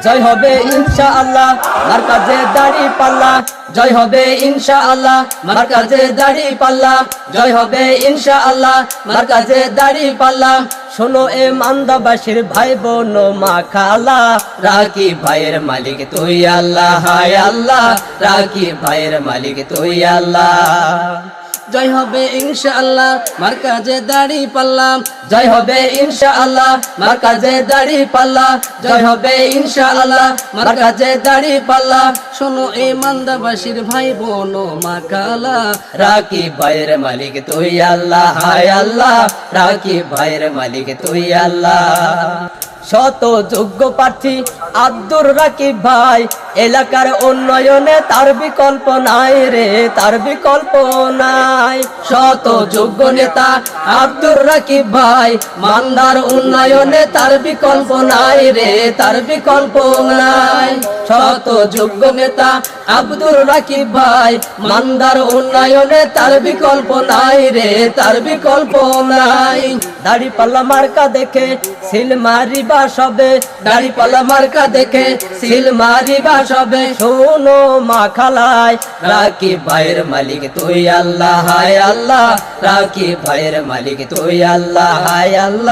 জয় হবে ইনশাআল্লাহ মার্কাজে দাড়ি পাল্লা, জয় হবে ইনশাআল্লাহ মার্কাজে দাড়ি পাল্লা, জয় হবে ইনশাআল্লাহ মার্কাজে দাড়ি পাল্লা। শোনো এ মান্দাবাসীর ভাই বোন মা খালা, রাকি ভাইয়ের মালিক তুই আল্লাহ, হায় আল্লাহ রাকি ভাইয়ের মালিক তুই আল্লাহ। জয় হবে ইনশাআল্লাহ মার্কাজে দাড়ি পাল্লা, জয় হবে ইনশাআল্লাহ মার্কাজে দাড়ি পাল্লা, জয় হবে ইনশাআল্লাহ মার্কাজে দাড়ি পাল্লা। শোনো এই মান্দাবাসীর ভাই বোন মা খালা, রাকি ভাইয়ের মালিক তুই আল্লাহ, হায় আল্লাহ রাকি ভাইয়ের মালিক তুই আল্লাহ। শত যোগ্য প্রার্থী আব্দুর রাকিব ভাই, এলাকার উন্নয়নে তার বিকল্প নাই রে, তার বিকল্প নাই। শত যোগ্য নেতা আব্দুর রাকিব ভাই, মান্দার উন্নয়নে তার বিকল্প নাই রে, তার বিকল্প নাই। শত যোগ্য নেতা আব্দুর রাকিব ভাই, মান্দার উন্নয়নে তার বিকল্প নাই রে, তার বিকল্প নাই। দাড়ি পাল্লা মার্কা দেখে সিল মারিবা সবে, দাড়ি পাল্লা মার্কা দেখে সিল মারিবা সবে। শোনো মা খালায়, রাকি ভাইয়ের মালিক তুই আল্লাহ, হায় আল্লাহ রাকি ভাইয়ের মালিক তুই আল্লাহ, হায় আল্লাহ।